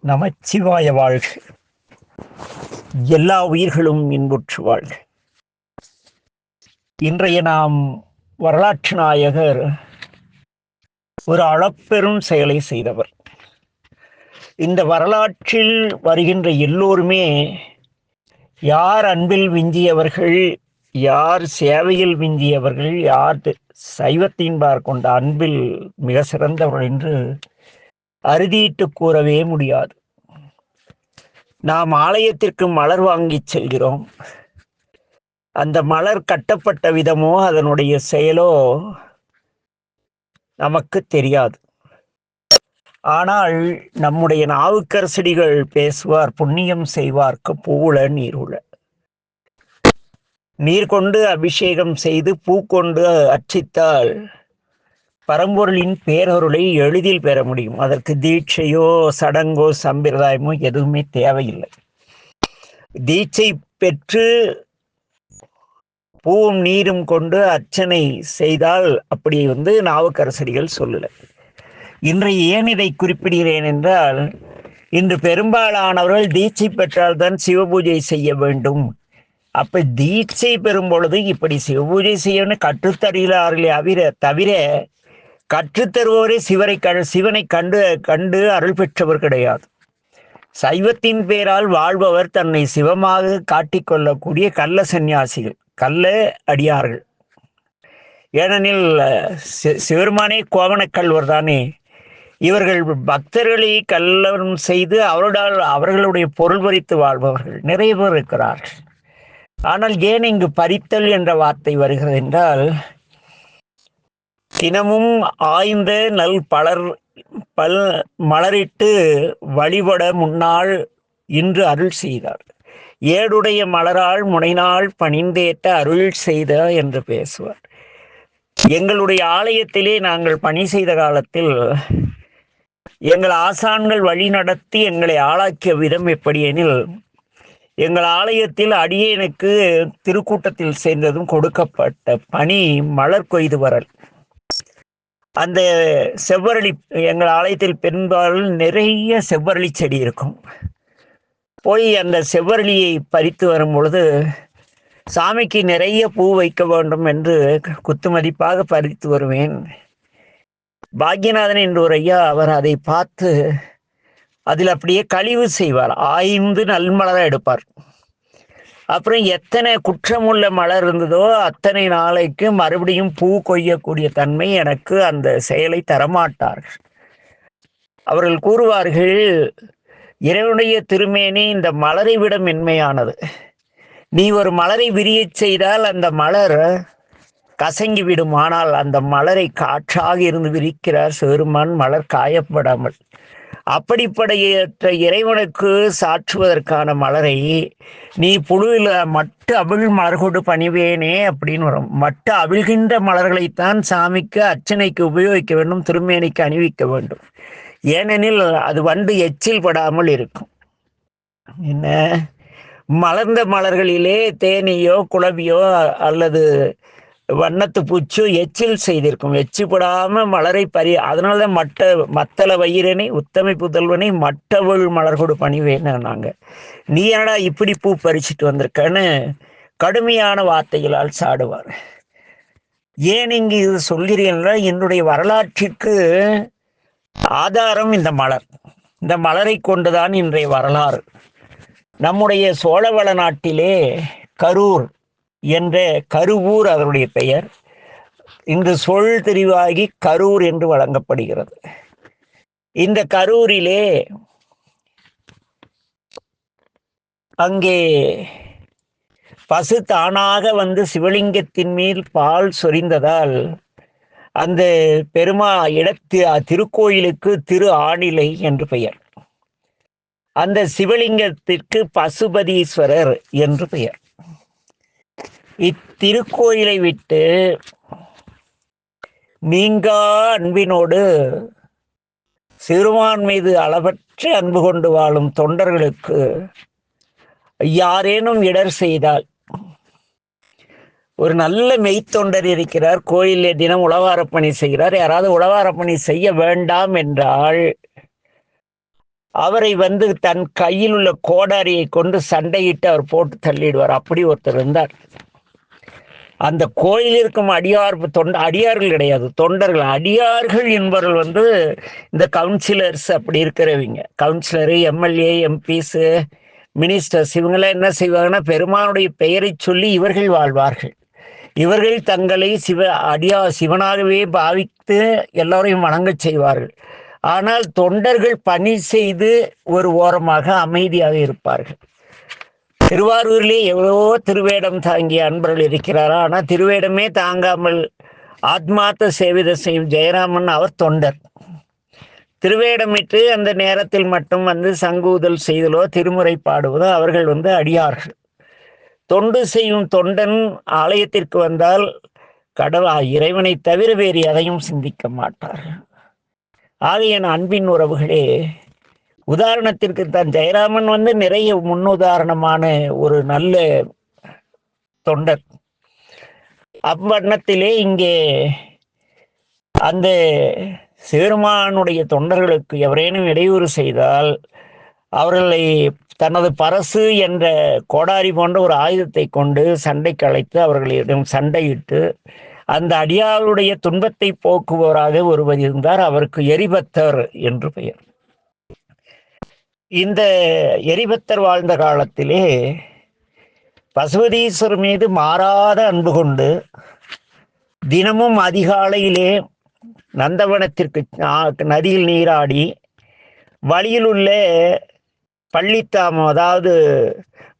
நமச்சிவாய வாழ்க. எல்லா உயிர்களும் இன்புற்று வாழ்க. இன்றைய நாம் வரலாற்று நாயகர் ஒரு அளப்பெரும் செயலை செய்தவர். இந்த வரலாற்றில் வருகின்ற எல்லோருமே யார் அன்பில் விஞ்சியவர்கள், யார் சேவையில் விஞ்சியவர்கள், யார் சைவத்தின்பார் கொண்ட அன்பில் மிக சிறந்தவர்கள் என்று அறுதியிட்டு கூறவே முடியாது. நாம் ஆலயத்திற்கு மலர் வாங்கி செல்கிறோம். அந்த மலர் கட்டப்பட்ட விதமோ அதனுடைய செயலோ நமக்கு தெரியாது. ஆனால் நம்முடைய நாவுக்கரசடிகள் பேசுவார், புண்ணியம் செய்வார்க்கு பூவுள நீருள. நீர் கொண்டு அபிஷேகம் செய்து பூ கொண்டு அர்ச்சித்தால் பரம்பொருளின் பேரருளை எளிதில் பெற முடியும். அதற்கு தீட்சையோ சடங்கோ சம்பிரதாயமோ எதுவுமே தேவையில்லை. தீட்சை பெற்று பூவும் நீரும் கொண்டு அர்ச்சனை செய்தால் அப்படி நாவுக்கரசடிகள் சொல்லல. இன்றைய ஏன் இதை குறிப்பிடுகிறேன் என்றால், இன்று பெரும்பாலானவர்கள் தீட்சை பெற்றால்தான் சிவபூஜை செய்ய வேண்டும். அப்ப தீட்சை பெறும் பொழுது இப்படி சிவபூஜை செய்யணும்னு கற்றுத்தருகிறார்களே தவிர கற்றுத்தருவோரே சிவனை கண்டு அருள் பெற்றவர் கிடையாது. சைவத்தின் பேரால் வாழ்பவர் தன்னை சிவமாக காட்டிக்கொள்ளக்கூடிய கள்ள சந்நியாசிகள், கள்ள அடியார்கள். ஏனெனில் சிவருமானே கோவணக்கல்வர் தானே. இவர்கள் பக்தர்களை கள்ளம் செய்து அவர்களுடைய பொருள் பறித்து வாழ்பவர்கள் நிறைய பேர் இருக்கிறார்கள். ஆனால் ஏன் இங்கு பறித்தல் என்ற வார்த்தை வருகிறது என்றால், தினமும் ஆய்ந்த நல் மலரிட்டு வழிபட முன்னாள் இன்று அருள் செய்தார். ஏடுடைய மலரால் முனைநாள் பணிந்தேற்ற அருள் செய்த என்று பேசுவார். எங்களுடைய ஆலயத்திலே நாங்கள் பணி செய்த காலத்தில் எங்கள் ஆசான்கள் வழி நடத்தி எங்களை ஆளாக்கிய விதம் எப்படி எனில், எங்கள் ஆலயத்தில் அடியேனுக்கு திருக்கூட்டத்தில் சேர்ந்ததும் கொடுக்கப்பட்ட பணி மலர் கொய்து வரல். அந்த செவ்வரளி, எங்கள் ஆலயத்தில் பெரும்பாலும் நிறைய செவ்வரளி செடி இருக்கும். போய் அந்த செவ்வரளியை பறித்து வரும் பொழுது சாமிக்கு நிறைய பூ வைக்க வேண்டும் என்று குத்துமதிப்பாக பறித்து வருவேன். பாக்யநாதன் என்று ஒரு ஐயா, அவர் அதை பார்த்து அதில் அப்படியே கழிவு செய்வார். ஆய்ந்து நல்மலரை எடுப்பார். அப்புறம் எத்தனை குற்றமுள்ள மலர் இருந்ததோ அத்தனை நாளைக்கு மறுபடியும் பூ கொய்யக்கூடிய தன்மை எனக்கு அந்த செயலை தரமாட்டார்கள். அவர்கள் கூறுவார்கள், இறைவனுடைய திருமேனி இந்த மலரை விட மென்மையானது. நீ ஒரு மலரை விரியச் செய்தால் அந்த மலர் கசங்கி விடும். ஆனால் அந்த மலரை காற்றாக இருந்து விரிக்கிறார் சிவருமான், மலர் காயப்படாமல். அப்படிப்படையற்ற இறைவனுக்கு சாற்றுவதற்கான மலரை நீ புழுவில் மட்டு அவிழ் மலர் கொண்டு பணிவேனே அப்படின்னு வரும். மட்டு அவிழ்கின்ற மலர்களைத்தான் சாமிக்கு அர்ச்சனைக்கு உபயோகிக்க வேண்டும், திருமேனிக்கு அணிவிக்க வேண்டும். ஏனெனில் அது வண்டு எச்சில் படாமல் இருக்கும். என்ன, மலர்ந்த மலர்களிலே தேனியோ குளவியோ அல்லது வண்ணத்து பூச்சோ எச்சில் செய்திருக்கும். எச்சிப்படாம மலரை அதனாலதான் மத்தள வயிறனை உத்தமை புதல்வனை மட்டவள் மலர் கொடு பணிவேன்னு நாங்க. நீ என்னடா இப்படி பூ பறிச்சுட்டு வந்திருக்கன்னு கடுமையான வார்த்தைகளால் சாடுவார். ஏன் இங்கு இது சொல்கிறீர்களா? என்னுடைய வரலாற்றிற்கு ஆதாரம் இந்த மலர். இந்த மலரை கொண்டுதான் இன்றைய வரலாறு. நம்முடைய சோழவள நாட்டிலே கரூர் என்ற கருவூர் அதனுடைய பெயர் இன்று சொல் தெரிவாகி கரூர் என்று வழங்கப்படுகிறது. இந்த கரூரிலே அங்கே பசு தானாக சிவலிங்கத்தின் மேல் பால் சொரிந்ததால் அந்த திருக்கோயிலுக்கு திரு ஆணிலை என்று பெயர். அந்த சிவலிங்கத்திற்கு பசுபதீஸ்வரர் என்று பெயர். இத்திருக்கோயிலை விட்டு நீங்கா அன்பினோடு சிறுமான் மீது அளவற்ற அன்பு கொண்டு வாழும் தொண்டர்களுக்கு யாரேனும் இடர் செய்தால், ஒரு நல்ல மெய்த்தொண்டர் இருக்கிறார், கோயிலே தினம் உழவாரப்பணி செய்கிறார், யாராவது உழவாரப்பணி செய்ய வேண்டாம் என்றால் அவரை தன் கையில் உள்ள கோடாரியை கொண்டு சண்டையிட்டு அவர் போட்டு தள்ளிடுவார். அப்படி ஒருத்தர் இருந்தார். அந்த கோயில் இருக்கும் அடியார்கள் கிடையாது, தொண்டர்கள். அடியார்கள் என்பவர்கள் இந்த கவுன்சிலர்ஸ் அப்படி இருக்கிறவங்க, கவுன்சிலரு, எம்எல்ஏ, எம்பிஸ், மினிஸ்டர்ஸ், இவங்களாம் என்ன செய்வாங்கன்னா பெருமானுடைய பெயரை சொல்லி இவர்கள் வாழ்வார்கள். இவர்கள் தங்களை சிவனாகவே பாவித்து எல்லோரையும் வணங்கச் செய்வார்கள். ஆனால் தொண்டர்கள் பணி செய்து ஒரு ஓரமாக அமைதியாக இருப்பார்கள். திருவாரூரிலே எவ்வளவோ திருவேடம் தாங்கிய அன்பர்கள் இருக்கிறாரா, ஆனால் திருவேடமே தாங்காமல் ஆத்மார்த்த சேவித செய்யும் ஜெயராமன் அவர் தொண்டர். திருவேடமிட்டு அந்த நேரத்தில் மட்டும் சங்கூதல் செய்தலோ திருமுறை பாடுவதோ அவர்கள் அடியார்கள். தொண்டு செய்யும் தொண்டன் ஆலயத்திற்கு வந்தால் இறைவனை தவிர வேறு எதையும் சிந்திக்க மாட்டார்கள். ஆக என் அன்பின் உறவுகளே, உதாரணத்திற்கு தான் ஜெயராமன் நிறைய முன்னுதாரணமான ஒரு நல்ல தொண்டர். அவ்வண்ணத்திலே இங்கே அந்த சிவருமானுடைய தொண்டர்களுக்கு எவரேனும் இடையூறு செய்தால் அவர்களை தனது பரசு என்ற கோடாரி போன்ற ஒரு ஆயுதத்தை கொண்டு சண்டைக்கு அழைத்து அவர்களிடம் சண்டையிட்டு அந்த அடியாருடைய துன்பத்தை போக்குவோராக ஒருவர் இருந்தார். அவருக்கு எரிபத்தர் என்று பெயர். இந்த எரிபத்தர் வாழ்ந்த காலத்திலே பசுபதீஸ்வரர் மீது மாறாத அன்பு கொண்டு தினமும் அதிகாலையிலே நந்தவனத்திற்கு நதியில் நீராடி வழியில் உள்ள பள்ளித்தாமம், அதாவது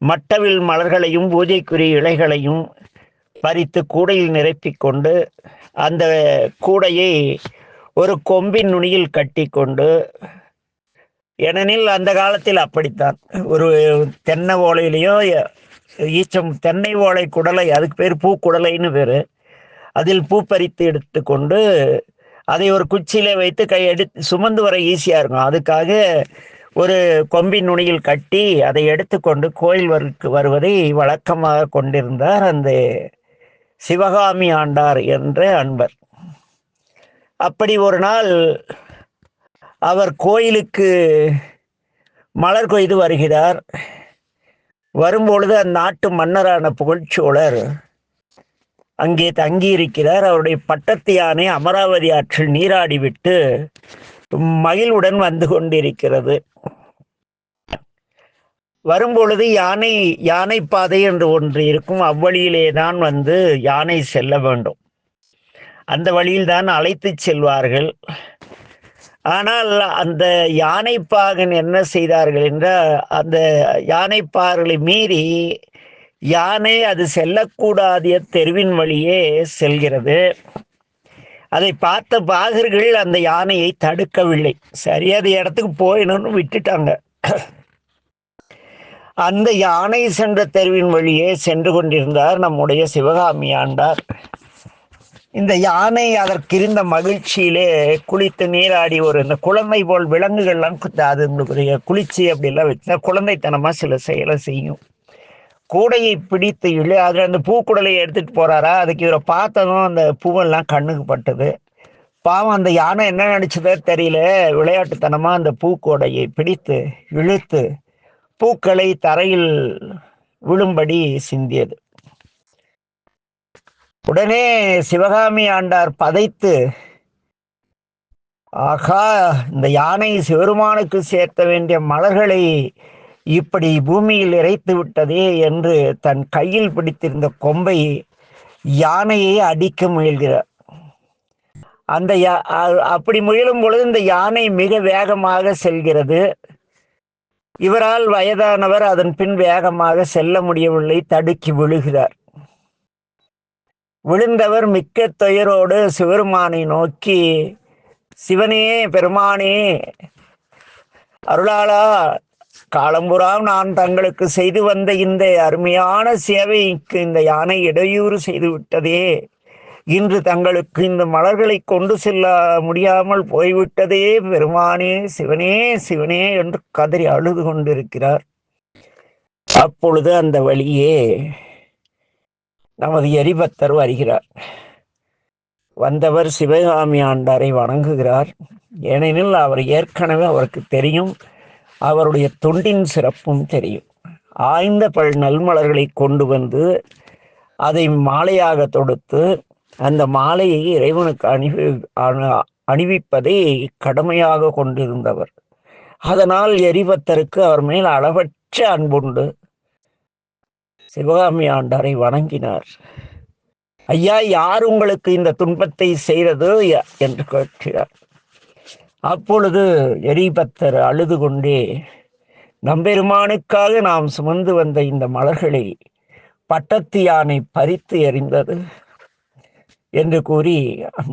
மட்டவில் மலர்களையும் பூஜைக்குரிய இலைகளையும் பறித்து கூடையில் நிரப்பிக் கொண்டு அந்த கூடையை ஒரு கொம்பின் நுனியில் கட்டி கொண்டு, ஏனெனில் அந்த காலத்தில் அப்படித்தான், ஒரு தென்னை ஓலையிலையோ தென்னை ஓலை குடலை, அதுக்கு பேர் பூக்குடலைன்னு பேர், அதில் பூ பறித்து எடுத்து கொண்டு அதை ஒரு குச்சியில வைத்து எடுத்து சுமந்து வர ஈஸியாக இருக்கும். அதுக்காக ஒரு கொம்பின் நுனியில் கட்டி அதை எடுத்துக்கொண்டு கோயில் வருவதை வழக்கமாக கொண்டிருந்தார் அந்த சிவகாமி ஆண்டார் என்ற அன்பர். அப்படி ஒரு நாள் அவர் கோயிலுக்கு மலர் கொய்து வருகிறார். வரும்பொழுது அந்நாட்டு மன்னரான புகழ்ச்சோழர் அங்கே தங்கியிருக்கிறார். அவருடைய பட்டத்து யானை அமராவதி ஆற்றில் நீராடிவிட்டு மகிழ்வுடன் வந்து கொண்டிருக்கிறது. வரும்பொழுது யானை பாதை என்று ஒன்று இருக்கும். அவ்வழியிலே தான் யானை செல்ல வேண்டும். அந்த வழியில் தான் அழைத்து செல்வார்கள். ஆனால் அந்த யானைப்பாகன் என்ன செய்தார்கள் என்றால், அந்த யானைப்பார்களை மீறி யானை அது செல்லக்கூடாத தெருவின் வழியே செல்கிறது. அதை பார்த்த பாகர்கள் அந்த யானையை தடுக்கவில்லை. சரியாத இடத்துக்கு போயிடணும்னு விட்டுட்டாங்க. அந்த யானை சென்ற தெருவின் வழியே சென்று கொண்டிருந்தார் நம்முடைய சிவகாமி ஆண்டார். இந்த யானை அதற்கிருந்த மகிழ்ச்சியிலே குளித்து நீராடி இந்த குழந்தை போல் விலங்குகள்லாம் அது உங்களுக்கு குளிச்சு அப்படிலாம் வச்சுன்னா குழந்தைத்தனமா சில செயலை செய்யும். கூடையை பிடித்து அதில் அந்த பூக்குடலையை எடுத்துட்டு போறாரா, அதுக்கு இவரை பார்த்ததும் அந்த பூவெல்லாம் கண்ணுக்கு பட்டது. பாவம் அந்த யானை என்ன நினைச்சதோ தெரியல, விளையாட்டுத்தனமா அந்த பூக்கூடையை பிடித்து இழுத்து பூக்களை தரையில் விழும்படி சிந்தியது. உடனே சிவகாமி ஆண்டார் பதைத்து, ஆகா, இந்த யானை சிவருமானுக்கு சேர்த்த வேண்டிய மலர்களை இப்படி பூமியில் இறைத்து விட்டதே என்று தன் கையில் பிடித்திருந்த கொம்பை யானையை அடிக்க முயல்கிறார். அப்படி முயலும் பொழுது இந்த யானை மிக வேகமாக செல்கிறது. இவரால் வயதானவர் அதன் பின் வேகமாக செல்ல முடியவில்லை, தடுக்கி விழுகிறார். விழுந்தவர் மிக்க துயரோடு சிவருமானை நோக்கி, சிவனே, பெருமானே, அருளாளா, காலம்புறாம் நான் தங்களுக்கு செய்து வந்த இந்த அருமையான சேவைக்கு இந்த யானை இடையூறு செய்து விட்டதே, இன்று தங்களுக்கு இந்த மலர்களை கொண்டு செல்ல முடியாமல் போய்விட்டதே, பெருமானே, சிவனே, சிவனே என்று கதறி அழுது கொண்டிருக்கிறார். அப்பொழுது அந்த வழியே நமது எரிபத்தர் வருகிறார். வந்தவர் சிவகாமி ஆண்டாரை வணங்குகிறார். ஏனெனில் அவர் ஏற்கனவே அவருக்கு தெரியும், அவருடைய தொண்டின் சிறப்பும் தெரியும். ஆய்ந்த பல் நல்மலர்களை கொண்டு வந்து அதை மாலையாக தொடுத்து அந்த மாலையை இறைவனுக்கு அணிவிப்பதை கடமையாக கொண்டிருந்தவர். அதனால் எரிபத்தருக்கு அவர் மேல் அளவற்ற அன்புண்டு. சிவகாமி ஆண்டாரை வணங்கினார். ஐயா, யார் உங்களுக்கு இந்த துன்பத்தை செய்தது என்று கேட்கிறார். அப்பொழுது எரிபத்தர் அழுது கொண்டே, நம்பெருமானுக்காக நாம் சுமந்து வந்த இந்த மலர்களை பட்டத்து யானை பறித்து எறிந்தது என்று கூறி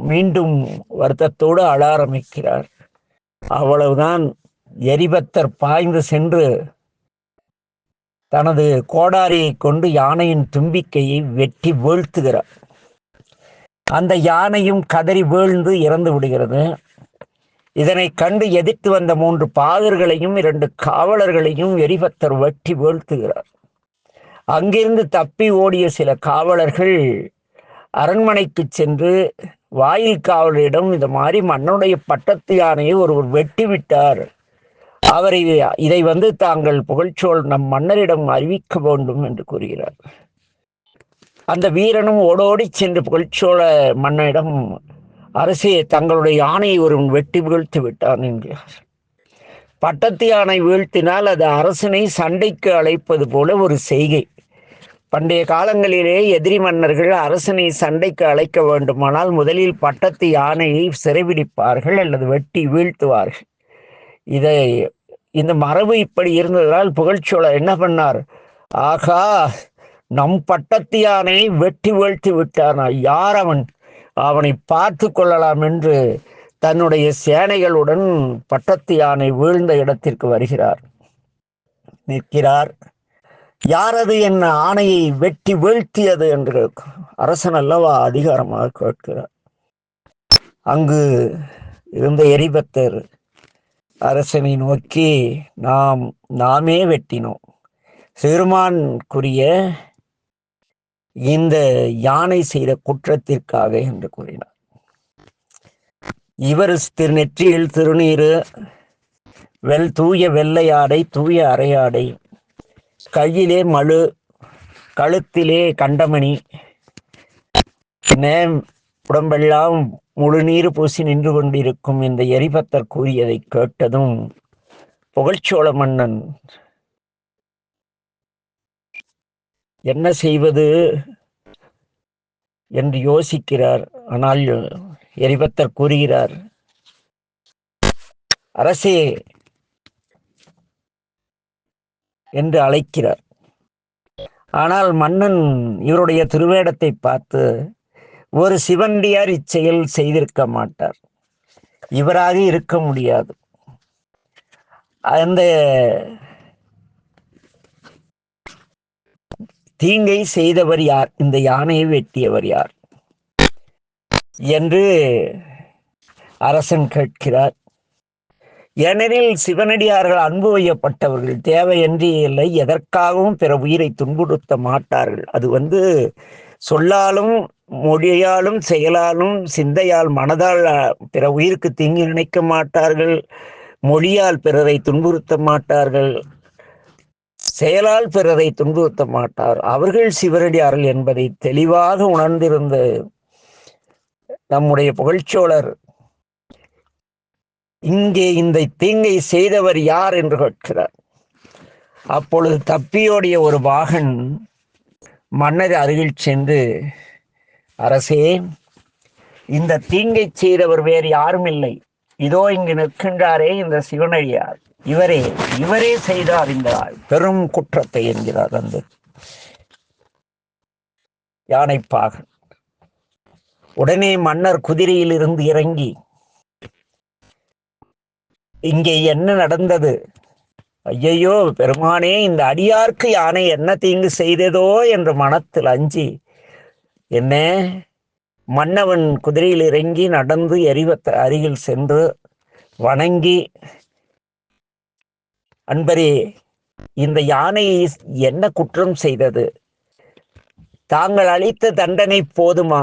மீண்டும் வருத்தத்தோடு அழ ஆரம்பிக்கிறார். அவ்வளவுதான். எரிபத்தர் பாய்ந்து சென்று தனது கோடாரியை கொண்டு யானையின் தும்பிக்கையை வெட்டி வீழ்த்துகிறார். அந்த யானையும் கதறி வீழ்ந்து இறந்து விடுகிறது. இதனை கண்டு எதிர்த்து வந்த 3 பாகர்களையும் 2 காவலர்களையும் எரிபத்தர் வெட்டி வீழ்த்துகிறார். அங்கிருந்து தப்பி ஓடிய சில காவலர்கள் அரண்மனைக்கு சென்று வாயில் காவலரிடம் இந்த மாதிரி மன்னனுடைய பட்டத்து யானையை ஒருவர் வெட்டி விட்டார், அவரை இதை தாங்கள் புகழ்ச்சோழ் நம் மன்னரிடம் அறிவிக்க வேண்டும் என்று கூறுகிறார். அந்த வீரனும் ஓடோடி சென்று புகழ்ச்சோழ மன்னரிடம், அரசே, தங்களுடைய யானையை ஒருவன் வெட்டி வீழ்த்தி விட்டான் என்கிறார். பட்டத்து யானை வீழ்த்தினால் அது அரசனை சண்டைக்கு அழைப்பது போல ஒரு செய்கை. பண்டைய காலங்களிலே எதிரி மன்னர்கள் அரசனை சண்டைக்கு அழைக்க வேண்டுமானால் முதலில் பட்டத்து யானையை சிறைபிடிப்பார்கள் அல்லது வெட்டி வீழ்த்துவார்கள். இந்த மரபு இப்படி இருந்ததால் புகழ்ச்சோழர் என்ன பண்ணார்? ஆகா, நம் பட்டத்து யானை வெட்டி வீழ்த்தி விட்டானா, யார் அவன், அவனை பார்த்து கொள்ளலாம் என்று தன்னுடைய சேனைகளுடன் பட்டத்து யானை வீழ்ந்த இடத்திற்கு வருகிறார். நிற்கிறார். யாரது என் ஆணையை வெட்டி வீழ்த்தியது என்று அரசன் அல்லவா அதிகாரமாக கேட்கிறார். அங்கு இருந்த எரிபத்தர் அரசனை நோக்கி, நாமே வெட்டினோம், சிறுமான்குரிய இந்த யானை செய்த குற்றத்திற்காக என்று கூறினார். இவர் நெற்றியில் திருநீரு, தூய வெள்ளையாடை, தூய அரையாடை, கையிலே மழு, கழுத்திலே கண்டமணி, உடம்பெல்லாம் முழு நீர் பூசி நின்று கொண்டிருக்கும் இந்த எரிபத்தர் கூறியதை கேட்டதும் புகழ்ச்சோழ மன்னன் என்ன செய்வது என்று யோசிக்கிறார். ஆனால் எரிபத்தர் கூறுகிறார், அரசே என்று அழைக்கிறார். ஆனால் மன்னன் இவருடைய திருவேடத்தை பார்த்து, ஒரு சிவனடியார் இச்செயல் செய்திருக்க மாட்டார், இவராக இருக்க முடியாது, அந்த தீங்கை செய்தவர் யார், இந்த யானையை வெட்டியவர் யார் என்று அரசன் கேட்கிறார். ஏனெனில் சிவனடியார்கள் அன்பு வையப்பட்டவர்கள், தேவையன்றி இல்லை, எதற்காகவும் பிற உயிரை துன்புறுத்த மாட்டார்கள். அது சொல்லாலும் மொழியாலும் செயலாலும் சிந்தையால் மனதால் பிற உயிருக்கு தீங்கி நினைக்க மாட்டார்கள், மொழியால் பிறரை துன்புறுத்த மாட்டார்கள், செயலால் பிறரை துன்புறுத்த மாட்டார். அவர்கள் சிவனடியார்கள் என்பதை தெளிவாக உணர்ந்திருந்த நம்முடைய புகழ்ச்சோழர் இங்கே இந்த தீங்கை செய்தவர் யார் என்று கேட்கிறார். அப்பொழுது தப்பியோடிய ஒரு பாகன் மன்னர் அருகில் சென்று, அரசே, இந்த தீங்கை செய்தவர் வேறு யாரும் இல்லை, இதோ இங்கு நிற்கின்றாரே இந்த சிவனடியார், இவரே செய்தார் இந்த பெரும் குற்றத்தை என்கிறார் அந்த யானைப்பாகன். உடனே மன்னர் குதிரையில் இருந்து இறங்கி, இங்கே என்ன நடந்தது, ஐயையோ பெருமானே, இந்த அடியார்க்கு யானை என்ன தீங்கு செய்ததோ என்று மனத்தில் அஞ்சி, என்ன மன்னவன் குதிரையில் இறங்கி நடந்து எரிபத்தர் அருகில் சென்று வணங்கி, அன்பரே, இந்த யானை என்ன குற்றம் செய்தது, தாங்கள் அளித்த தண்டனை போதுமா,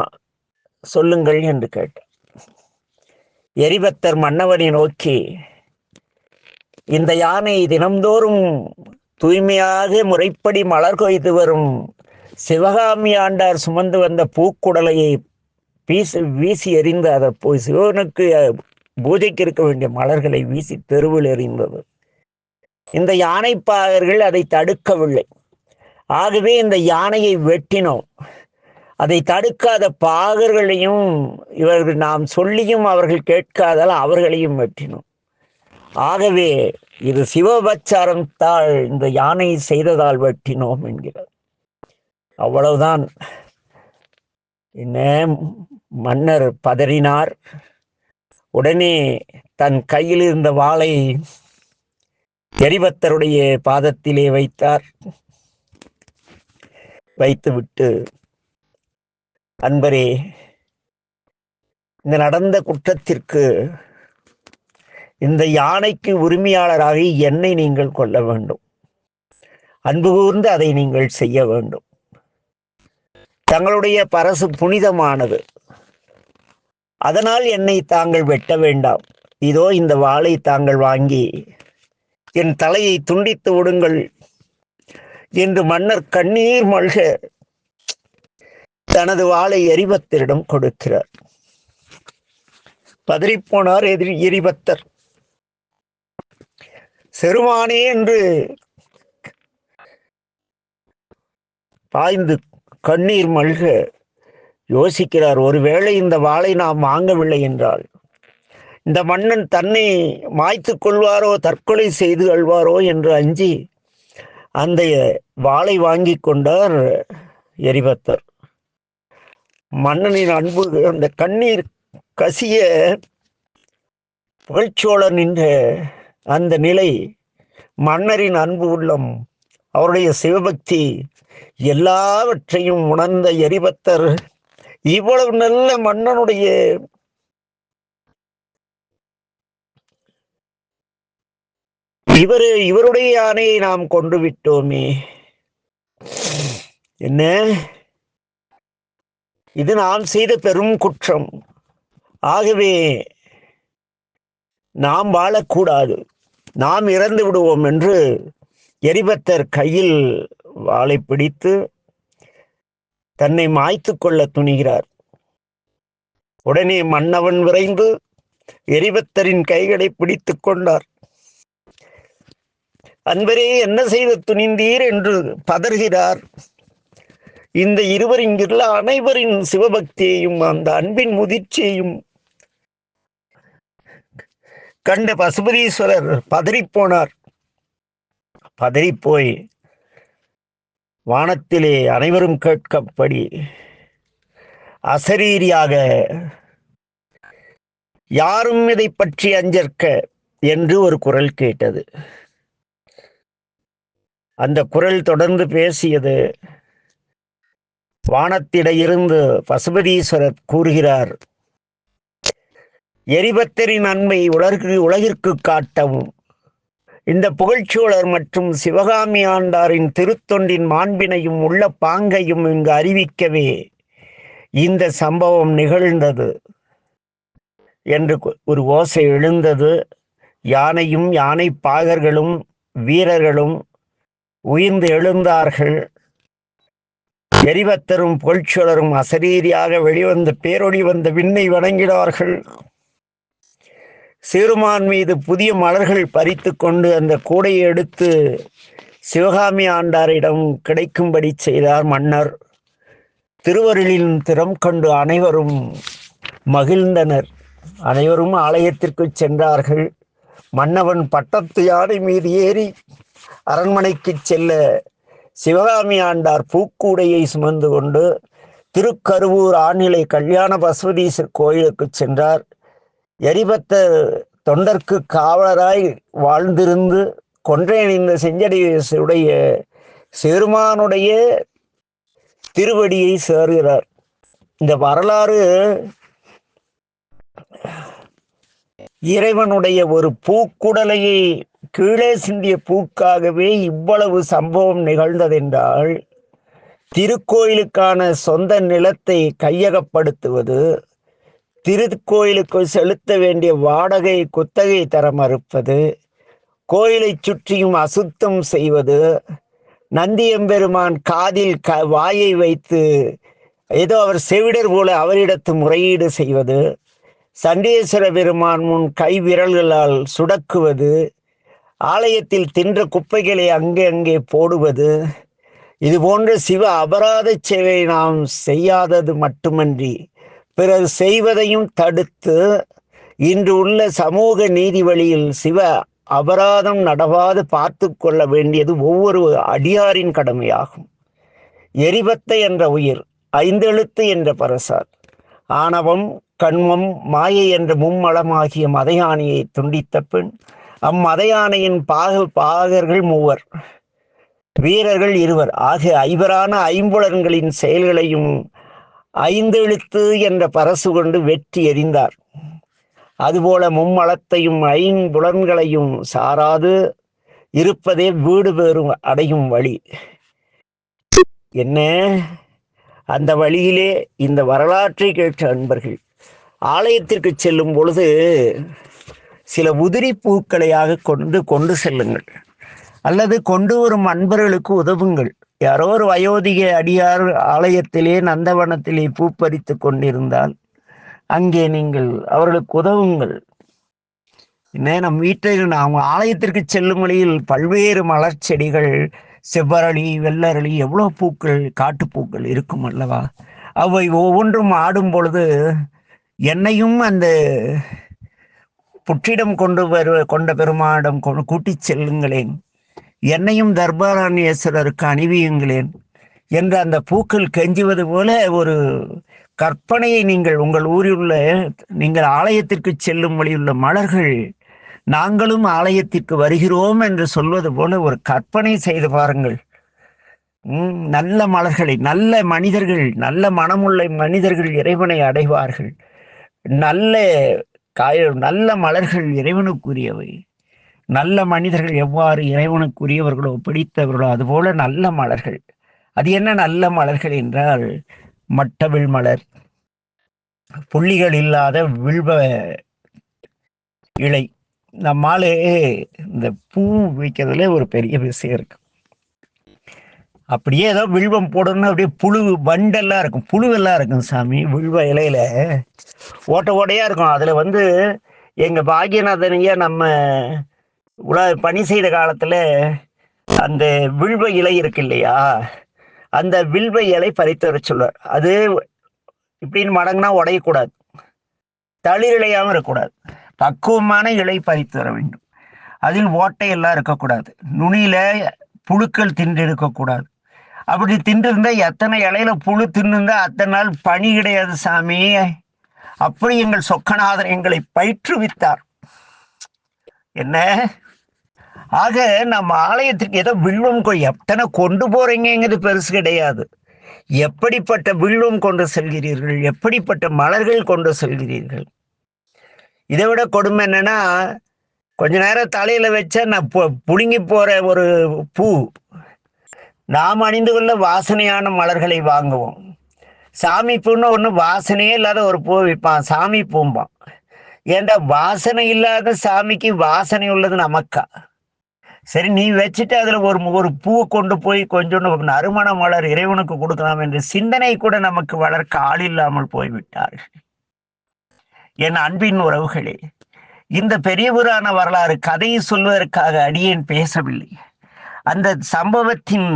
சொல்லுங்கள் என்று கேட்டார். எரிபத்தர் மன்னவனை நோக்கி, இந்த யானை தினம்தோறும் தூய்மையாக முறைப்படி மலர் கொய்து வரும் சிவகாமி ஆண்டார் சுமந்து வந்த பூக்குடலையை வீசி எறிந்து அதை போய் சிவனுக்கு பூஜைக்கு இருக்க வேண்டிய மலர்களை வீசி தெருவில் எறிந்தது. இந்த யானைப்பாகர்கள் அதை தடுக்கவில்லை. ஆகவே இந்த யானையை வெட்டினோம். அதை தடுக்காத பாகர்களையும் இவர்கள் நாம் சொல்லியும் அவர்கள் கேட்காதால் அவர்களையும் வெட்டினோம். ஆகவே இது சிவபச்சாரத்தால் இந்த யானை செய்ததால் வெட்டினோம் என்கிறார். அவ்வளவுதான். என்ன மன்னர் பதறினார். உடனே தன் கையில் இருந்த வாளை எரிபத்தருடைய பாதத்திலே வைத்தார். வைத்துவிட்டு, அன்பரே, இந்த நடந்த குற்றத்திற்கு இந்த யானைக்கு உரிமையாளராக என்னை நீங்கள் கொள்ள வேண்டும். அன்பு கூர்ந்து அதை நீங்கள் செய்ய வேண்டும். தங்களுடைய பரசு புனிதமானது. அதனால் என்னை தாங்கள் வெட்ட வேண்டாம். இதோ இந்த வாளை தாங்கள் வாங்கி என் தலையை துண்டித்து விடுங்கள் என்று மன்னர் கண்ணீர் மல்க தனது வாளை எரிபத்தரிடம் கொடுக்கிறார். பதறிப்போனார் எரிபத்தர். செருமானே என்று பாய்ந்து கண்ணீர் மல்க யோசிக்கிறார். ஒருவேளை இந்த வாளை நாம் வாங்கவில்லை என்றால் இந்த மன்னன் தன்னை மாய்த்து கொள்வாரோ, தற்கொலை செய்து கொள்வாரோ என்று அஞ்சி அந்த வாளை வாங்கி கொண்டார் எரிபத்தர். மன்னனின் அன்பு அந்த கண்ணீர் கசிய புகழ்ச்சோழன் நின்ற அந்த நிலை, மன்னரின் அன்பு உள்ளம், அவருடைய சிவபக்தி எல்லாவற்றையும் உணர்ந்த எரிபத்தர் இவ்வளவு நல்ல மன்னனுடைய இவருடைய யானையை நாம் கொண்டு விட்டோமே, என்ன இது நாம் செய்த பெரும் குற்றம். ஆகவே நாம் வாழக்கூடாது, நாம் இறந்து விடுவோம் என்று எரிபத்தர் கையில் வாளை பிடித்து தன்னை மாய்த்து கொள்ள துணிகிறார். உடனே மன்னவன் விரைந்து எரிபத்தரின் கைகளை பிடித்து கொண்டார். அன்பரே, என்ன செய்து துணிந்தீர் என்று பதறுகிறார். இந்த இருவர் இங்குள்ள அனைவரின் சிவபக்தியையும் அந்த அன்பின் முதிர்ச்சியையும் கண்ட பசுபதீஸ்வரர் பதறிப்போனார். பதறிப்போய் வானத்திலே அனைவரும் கேட்கப்படி அசரீரியாக, யாரும் இதை பற்றி அஞ்சற்க என்று ஒரு குரல் கேட்டது. அந்த குரல் தொடர்ந்து பேசியது. வானத்திடையிருந்து பசுபதீஸ்வரர் கூறுகிறார், எரிபத்தரின் அன்பை உலகிற்கு காட்டவும், இந்த புகழ்ச்சோழர் மற்றும் சிவகாமி ஆண்டாரின் திருத்தொண்டின் மாண்பினையும் உள்ள பாங்கையும் இங்கு அறிவிக்கவே இந்த சம்பவம் நிகழ்ந்தது என்று ஒரு ஓசை எழுந்தது. யானையும் யானை பாகர்களும் வீரர்களும் உயிர்ந்து எழுந்தார்கள். எரிபத்தரும் புகழ்ச்சோழரும் அசரீரியாக வெளிவந்த பேரொடி வந்த விண்ணை வணங்கினார்கள். சிறுமான் மீது புதிய மலர்கள் பறித்து கொண்டு அந்த கூடையை எடுத்து சிவகாமி ஆண்டாரிடம் கிடைக்கும்படி செய்தார் மன்னர். திருவருளின் திறம் கண்டு அனைவரும் மகிழ்ந்தனர். அனைவரும் ஆலயத்திற்கு சென்றார்கள். மன்னவன் பட்டத்து யானை மீது ஏறி அரண்மனைக்கு செல்ல சிவகாமி ஆண்டார் பூக்கூடையை சுமந்து கொண்டு திருக்கருவூர் ஆநிலை கல்யாண பசுபதீஸ்வர் கோயிலுக்கு சென்றார். எரிபத்தர் தொண்டர்க்கு காவலராய் வாழ்ந்திருந்து கொன்றையணிந்த செஞ்சடையுடைய சிறுமானுடைய திருவடியை சேர்கிறார். இந்த வரலாறு இறைவனுடைய ஒரு பூக்குடலையை கீழே சிந்திய பூக்காகவே இவ்வளவு சம்பவம் நிகழ்ந்ததென்றால், திருக்கோயிலுக்கான சொந்த நிலத்தை கையகப்படுத்துவது, திருக்கோயிலுக்கு செலுத்த வேண்டிய வாடகை குத்தகை தர மறுப்பது, கோயிலை சுற்றியும் அசுத்தம் செய்வது, நந்தியம்பெருமான் காதில் வாயை வைத்து ஏதோ அவர் செவிடர் போல அவரிடத்து முறையீடு செய்வது, சண்டீஸ்வர பெருமான் முன் கை விரல்களால் சுடக்குவது, ஆலயத்தில் தின்ற குப்பைகளை அங்கே அங்கே போடுவது, இது போன்ற சிவ அபராத சேவை நாம் செய்யாதது மட்டுமன்றி பிறர் செய்வதையும் தடுத்து இன்று உள்ள சமூக நீதி வழியில் சிவ அபராதம் நடவாது பார்த்து கொள்ள வேண்டியது ஒவ்வொரு அடியாரின் கடமையாகும். எரிபத்தை என்ற உயிர், ஐந்தெழுத்து என்ற பரசார், ஆணவம், கண்மம், மாயை என்ற மும்மலமாகிய மதையானையை துண்டித்த பின் அம்மதையானையின் பாகர்கள் மூவர், வீரர்கள் இருவர் ஆகிய ஐவரான ஐம்புலன்களின் செயல்களையும் ஐந்தெழுத்து என்ற பரசு கொண்டு வெற்றி எறிந்தார். அதுபோல மும்மலத்தையும் ஐம்புலன்களையும் சாராது இருப்பதே வீடு பேறும் அடையும் வழி. என்ன அந்த வழியிலே இந்த வரலாற்றை கேட்ட அன்பர்கள் ஆலயத்திற்கு செல்லும் பொழுது சில உதிரி பூக்களையாக கொண்டு செல்லுங்கள், அல்லது கொண்டு வரும் அன்பர்களுக்கு உதவுங்கள். யாரோ ஒரு வயோதிக அடியார் ஆலயத்திலே நந்தவனத்திலே பூ பறித்து கொண்டிருந்தால் அங்கே நீங்கள் அவர்களுக்கு உதவுங்கள். என்ன, நம் வீட்டில் நாம் ஆலயத்திற்கு செல்லும் வழியில் பல்வேறு மலர் செடிகள், செவ்வரளி, வெள்ளரளி, எவ்வளோ பூக்கள், காட்டுப்பூக்கள் இருக்கும் அல்லவா? அவை ஒவ்வொன்றும் ஆடும் பொழுது என்னையும் அந்த புற்றிடம் கொண்ட பெருமானிடம் கூட்டிச் செல்லுங்களேன், என்னையும் தர்பாரண்யேஸ்வரருக்கு அணிவியுங்களேன் என்று அந்த பூக்கள் கெஞ்சுவது போல ஒரு கற்பனையை நீங்கள் உங்கள் ஊரில் உள்ள, நீங்கள் ஆலயத்திற்கு செல்லும் வழியுள்ள மலர்கள் நாங்களும் ஆலயத்திற்கு வருகிறோம் என்று சொல்வது போல ஒரு கற்பனை செய்து பாருங்கள். நல்ல மலர்களை, நல்ல மனிதர்கள், நல்ல மனமுள்ள மனிதர்கள் இறைவனை அடைவார்கள். நல்ல மலர்கள் இறைவனுக்குரியவை. நல்ல மனிதர்கள் எவ்வாறு இறைவனுக்குரியவர்களோ பிடித்தவர்களோ அதுபோல நல்ல மலர்கள். அது என்ன நல்ல மலர்கள் என்றால், மட்டவிழ் மலர், புள்ளிகள் இல்லாத வில்வ இலை. நம்மாலே இந்த பூ வைக்கிறதுல ஒரு பெரிய விஷயம் இருக்கு. அப்படியே ஏதோ வில்வம் போடணும்னு அப்படியே புழு வண்டெல்லாம் இருக்கும், புழுவெல்லாம் இருக்கும் சாமி. வில்வ இலையில ஓட்டையா இருக்கும். அதுல எங்க பாக்யநாதனையா நம்ம பணி செய்த காலத்துல அந்த வில்வ இலை இருக்கு இல்லையா, அந்த வில்வ இலை பறித்து வர சொல்லுவார். அது இப்படின்னு மடங்குனா உடையக்கூடாது, தளிர் இலையாகவும் இருக்கக்கூடாது, பக்குவமான இலை பறித்து வர வேண்டும். அதில் ஓட்டையெல்லாம் இருக்கக்கூடாது, நுனியில புழுக்கள் தின்று இருக்கக்கூடாது. அப்படி தின்றிருந்தா எத்தனை இலையில புழு தின்னுந்தா அத்தனை நாள் பணி கிடையாது சாமி. அப்படி எங்கள் சொக்கநாதர் எங்களை பயிற்றுவித்தார். என்ன ஆக நம்ம ஆலயத்திற்கு ஏதோ வில்வம் எத்தனை கொண்டு போறீங்கிறது பெருசு கிடையாது. எப்படிப்பட்ட வில்வம் கொண்டு செல்கிறீர்கள், எப்படிப்பட்ட மலர்கள் கொண்டு செல்கிறீர்கள். இதை விட கொடுமை என்னன்னா, கொஞ்ச நேரம் தலையில வச்சா நான் புடுங்கி போற ஒரு பூ. நாம் அணிந்து கொள்ள வாசனையான மலர்களை வாங்குவோம். சாமி பூன்னு ஒண்ணு வாசனையே இல்லாத ஒரு பூ விற்பான், சாமி பூம்பான். ஏண்டா வாசனை இல்லாத சாமிக்கு வாசனை உள்ளது நமக்கா? சரி, நீ வச்சுட்டு அதுல ஒரு பூவை கொண்டு போய் கொஞ்சோண்டு நறுமண மலர் இறைவனுக்கு கொடுக்கலாம் என்ற சிந்தனை கூட நமக்கு வளர்க்க ஆள் இல்லாமல் போய்விட்டார்கள். என் அன்பின் உறவுகளே, இந்த பெரிய புராண வரலாறு கதையை சொல்வதற்காக அடியேன் பேசவில்லை. அந்த சம்பவத்தின்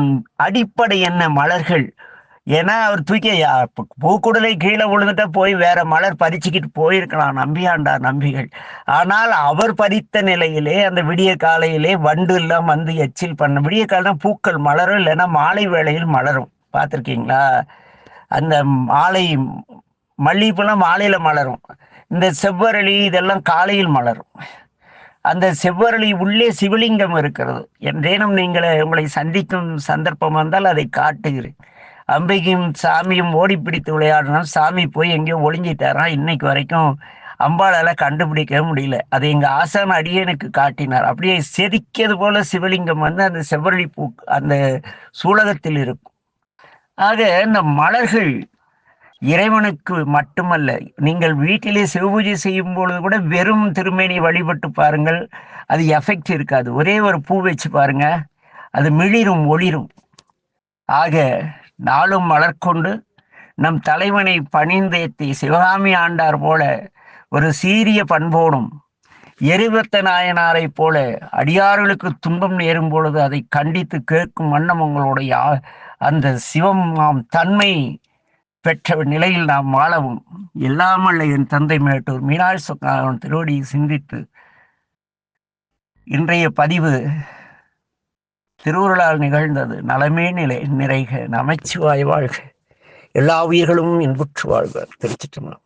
அடிப்படை என்ன, மலர்கள். ஏன்னா அவர் தூக்கி பூக்குடலை கீழே விழுந்துட்டா போய் வேற மலர் பறிச்சுக்கிட்டு போயிருக்கலாம் நம்பியாண்டார் நம்பிகள். ஆனால் அவர் பறித்த நிலையிலே அந்த விடிய காலையிலே வண்டு எல்லாம் எச்சில் பண்ண, விடிய காலம் பூக்கள் மலரும், இல்லைன்னா மாலை வேளையில் மலரும். பார்த்துருக்கீங்களா? அந்த மாலை மல்லிகைப்பூலாம் மாலையில மலரும், இந்த செவ்வரளி இதெல்லாம் காலையில் மலரும். அந்த செவ்வரளி உள்ளே சிவலிங்கம் இருக்கிறது. என்றேனும் உங்களை சந்திக்கும் சந்தர்ப்பம் வந்தால் அதை காட்டுகிறேன். அம்பிகையும் சாமியும் ஓடி பிடித்து விளையாடினா சாமி போய் எங்கேயோ ஒளிஞ்சிட்டாராம். இன்னைக்கு வரைக்கும் அம்பாளால கண்டுபிடிக்க முடியல. அதை எங்க ஆசான் அடியனுக்கு காட்டினார். அப்படியே செதுக்கியது போல சிவலிங்கம் அந்த செவ்வரளி பூ அந்த சூலகத்தில் இருக்கும். ஆக இந்த மலர்கள் இறைவனுக்கு மட்டுமல்ல, நீங்கள் வீட்டிலே சிவபூஜை செய்யும் பொழுது கூட வெறும் திருமேனி வழிபட்டு பாருங்கள், அது எஃபெக்ட் இருக்காது. ஒரே ஒரு பூ வச்சு பாருங்க, அது மிளிரும் ஒளிரும். ஆக நாளும் மலர்கொண்டு நம் தலைவனை பணிந்தேத்தி சிவகாமி ஆண்டார் போல ஒரு சீரிய பண்போடும், எரிவத்த நாயனாரை போல அடியார்களுக்கு துன்பம் நேரும் பொழுது அதை கண்டித்து கேட்கும் வண்ணம் உங்களுடைய அந்த சிவம் தன்மை பெற்ற நிலையில் நாம் வாழவும் எல்லாமல்ல என் தந்தை மேட்டூர் மீனாட்சி சொக்காரன் திருவடியை சிந்தித்து இன்றைய பதிவு திருவுருளால் நிகழ்ந்தது. நலமே நிறைக, நமச்சிவாய் வாழ்க, எல்லா உயிர்களும் இன்புற்று வாழ்க. திருச்சிற்றம்பலம்.